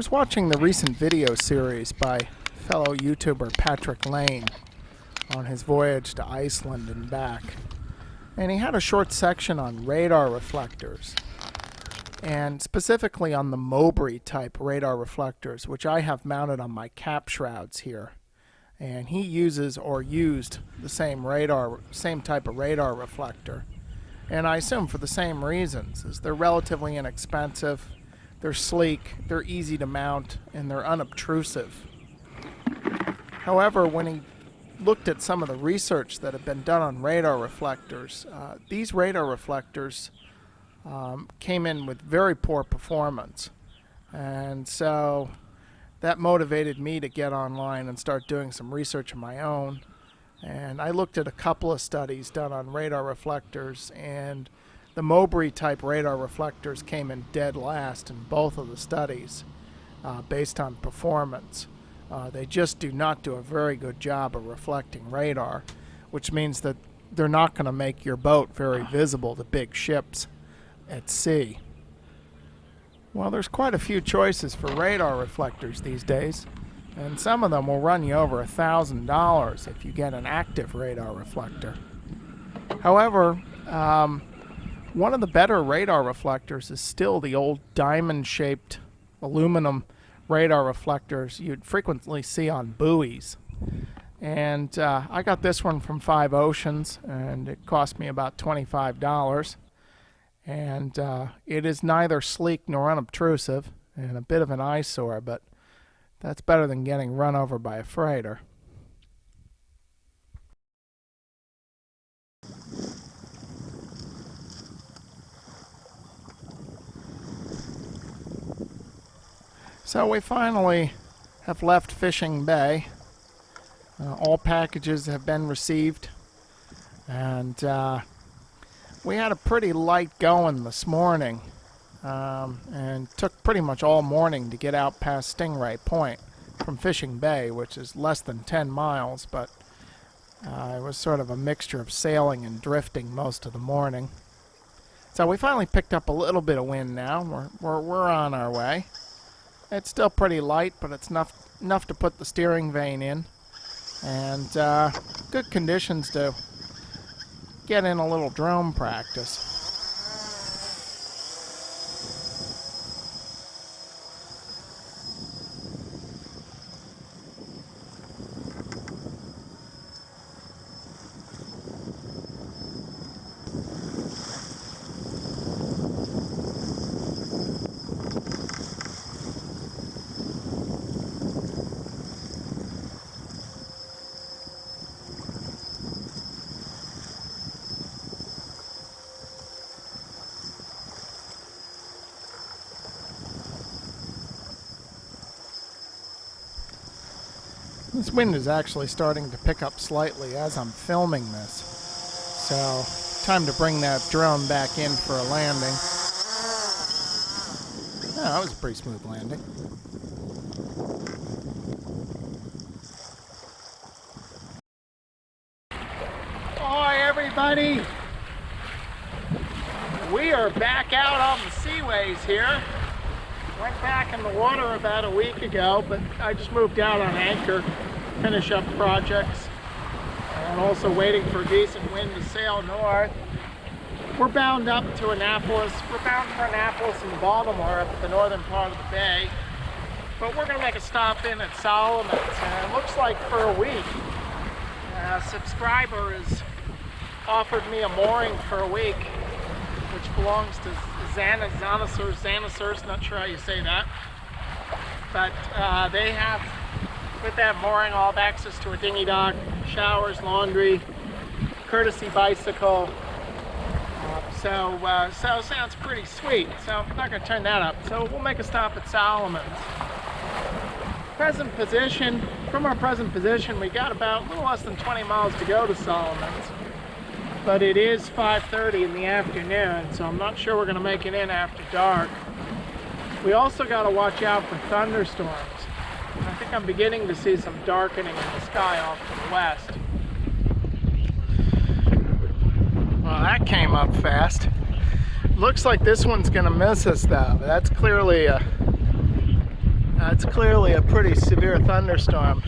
was watching the recent video series by fellow YouTuber Patrick Lane on his voyage to Iceland and back. And he had a short section on radar reflectors, and specifically on the Mowbray type radar reflectors, which I have mounted on my cap shrouds here. And he uses or used the same type of radar reflector. And I assume for the same reasons, as they're relatively inexpensive, they're sleek, they're easy to mount, and they're unobtrusive. However, when he looked at some of the research that had been done on radar reflectors, these radar reflectors came in with very poor performance. And so that motivated me to get online and start doing some research of my own. And I looked at a couple of studies done on radar reflectors, and the Mowbray type radar reflectors came in dead last in both of the studies based on performance. They just do not do a very good job of reflecting radar, which means that they're not going to make your boat very visible to big ships at sea. Well, there's quite a few choices for radar reflectors these days, and some of them will run you over $1,000 if you get an active radar reflector. However, one of the better radar reflectors is still the old diamond-shaped aluminum radar reflectors you'd frequently see on buoys. And I got this one from 5 Oceans, and it cost me about $25. And it is neither sleek nor unobtrusive, and a bit of an eyesore, but that's better than getting run over by a freighter. So we finally have left Fishing Bay. All packages have been received, and we had a pretty light going this morning, and took pretty much all morning to get out past Stingray Point from Fishing Bay, which is less than 10 miles, but it was sort of a mixture of sailing and drifting most of the morning. So we finally picked up a little bit of wind now. We're on our way. It's still pretty light, but it's enough to put the steering vane in, and good conditions to get in a little drone practice. This wind is actually starting to pick up slightly as I'm filming this, so time to bring that drone back in for a landing. Oh, that was a pretty smooth landing. Hi everybody! We are back out on the seaways here. Went back in the water about a week ago, but I just moved out on anchor, finish up projects, and also waiting for a decent wind to sail north. We're bound up to Annapolis. We're bound for Annapolis and Baltimore, up the northern part of the bay. But we're going to make a stop in at Solomon's, and it looks like for a week. A subscriber has offered me a mooring for a week, which belongs to Xanasurs, not sure how you say that. But they have, with that mooring, all have access to a dinghy dock, showers, laundry, courtesy bicycle. So sounds pretty sweet. So I'm not going to turn that up. So we'll make a stop at Solomon's. Present position, from our present position, we got about a little less than 20 miles to go to Solomon's. But it is 5:30 in the afternoon, so I'm not sure we're going to make it in after dark. We also got to watch out for thunderstorms. I think I'm beginning to see some darkening in the sky off to the west. Well, that came up fast. Looks like this one's going to miss us though. That's clearly a It's clearly a pretty severe thunderstorm.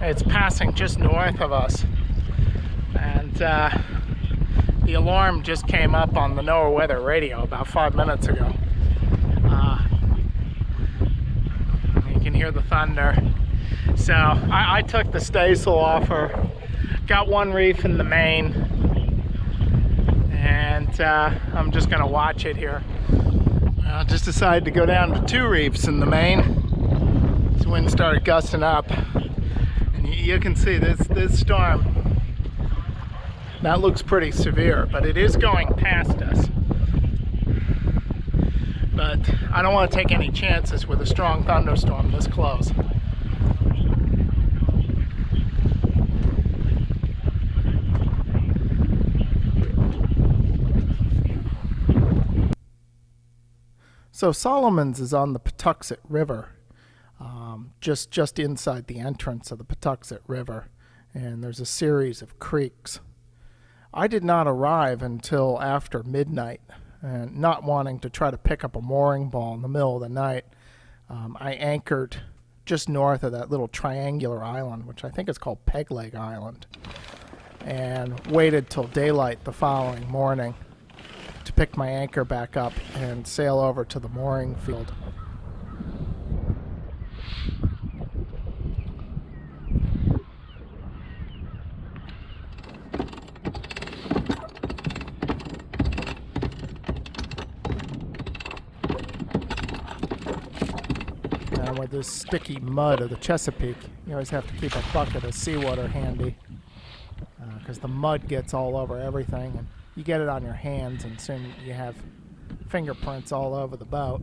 It's passing just north of us, and the alarm just came up on the NOAA weather radio about 5 minutes ago. You can hear the thunder. So I took the staysail offer, got one reef in the main, and I'm just going to watch it here. I just decided to go down to 2 reefs in the main. The wind started gusting up, and you can see this storm. That looks pretty severe, but it is going past us. But I don't want to take any chances with a strong thunderstorm this close. So Solomon's is on the Patuxent River, just inside the entrance of the Patuxent River, and there's a series of creeks. I did not arrive until after midnight, and not wanting to try to pick up a mooring ball in the middle of the night, I anchored just north of that little triangular island, which I think is called Peg Leg Island, and waited till daylight the following morning to pick my anchor back up and sail over to the mooring field. And with this sticky mud of the Chesapeake, you always have to keep a bucket of seawater handy, because the mud gets all over everything, and you get it on your hands, and soon you have fingerprints all over the boat.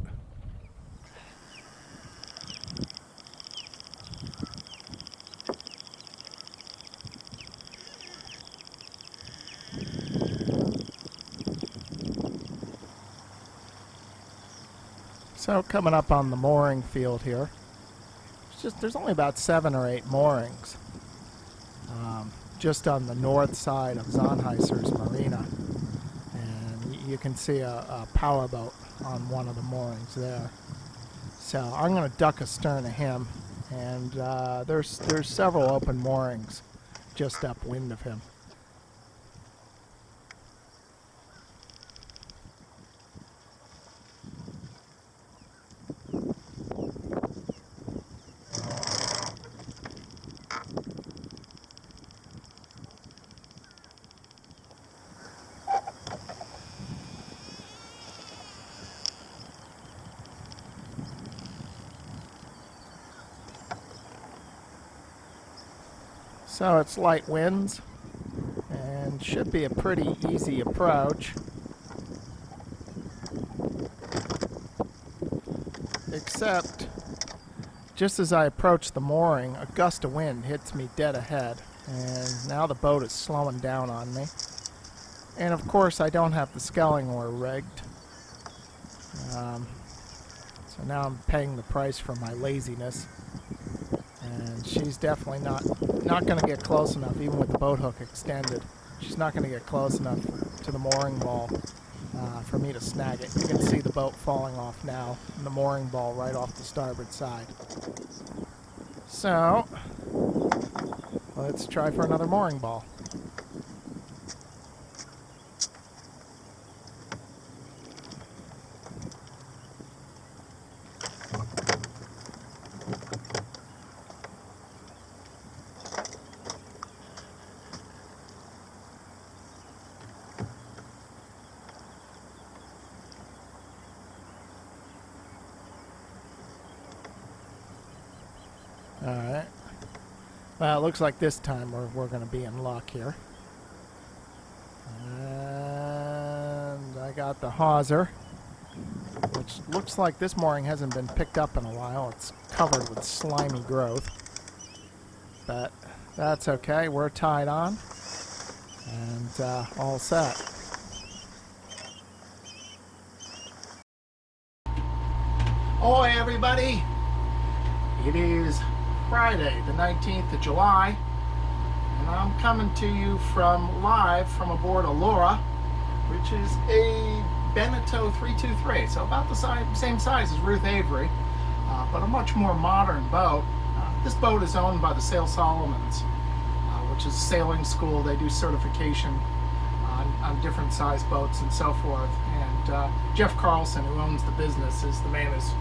So coming up on the mooring field here, there's only about 7 or 8 moorings. Just on the north side of Zonheiser's marina, and you can see a powerboat on one of the moorings there. So I'm going to duck astern of him, and there's several open moorings just upwind of him. So it's light winds, and should be a pretty easy approach. Except, just as I approach the mooring, a gust of wind hits me dead ahead, and now the boat is slowing down on me. And of course I don't have the sculling oar rigged. So now I'm paying the price for my laziness. And she's definitely not going to get close enough, even with the boat hook extended. She's not going to get close enough to the mooring ball for me to snag it. You can see the boat falling off now, and the mooring ball right off the starboard side. So, let's try for another mooring ball. Alright. Well, it looks like this time we're going to be in luck here. And I got the hawser, which looks like this mooring hasn't been picked up in a while. It's covered with slimy growth. But that's okay. We're tied on and all set. Ahoy, everybody! It is Friday, the 19th of July, and I'm coming to you live from aboard Allura, which is a Beneteau 323, so about the same size as Ruth Avery. but a much more modern boat. This boat is owned by the Sail Solomons, which is a sailing school. They do certification on different size boats and so forth. And Jeff Carlson, who owns the business, is the man who's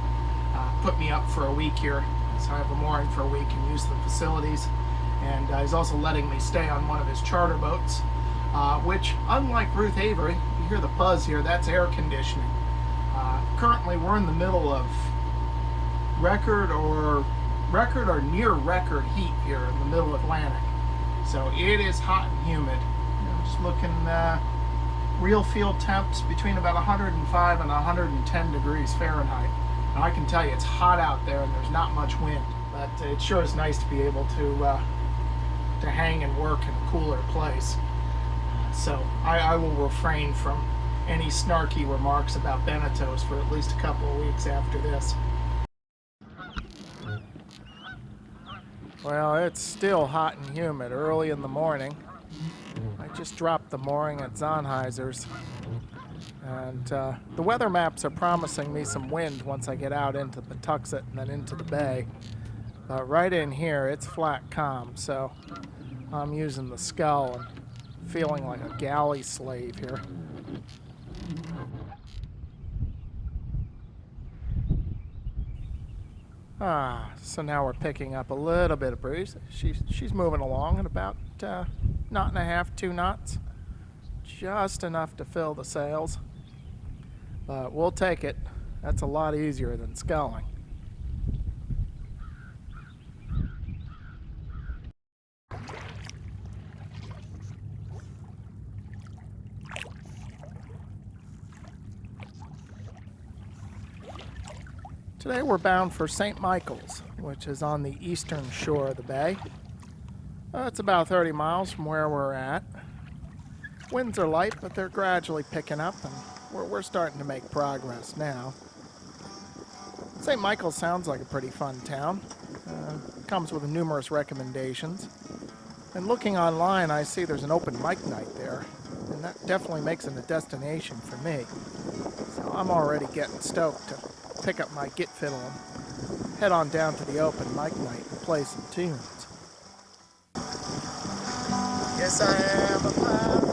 put me up for a week here. So I have a mooring for a week and use the facilities. And he's also letting me stay on one of his charter boats, which, unlike Ruth Avery, you hear the buzz here, that's air conditioning. Currently we're in the middle of record or near record heat here in the middle Atlantic. So it is hot and humid. Just looking real field temps between about 105 and 110 degrees Fahrenheit. And I can tell you it's hot out there and there's not much wind, but it sure is nice to be able to hang and work in a cooler place. So I will refrain from any snarky remarks about Benetos for at least a couple of weeks after this. Well, it's still hot and humid early in the morning. I just dropped the mooring at Zonheiser's, and the weather maps are promising me some wind once I get out into Patuxent and then into the bay. But right in here, it's flat calm, so I'm using the scull and feeling like a galley slave here. So now we're picking up a little bit of breeze. She's moving along at about knot and a half, 2 knots. Just enough to fill the sails. But we'll take it. That's a lot easier than sculling. Today we're bound for St. Michael's, which is on the eastern shore of the bay. It's about 30 miles from where we're at. Winds are light, but they're gradually picking up, and we're starting to make progress now. St. Michael's sounds like a pretty fun town. Comes with numerous recommendations. And looking online, I see there's an open mic night there, and that definitely makes it a destination for me. So I'm already getting stoked to pick up my git fiddle and head on down to the open mic night and play some tunes. Yes, I am a pirate.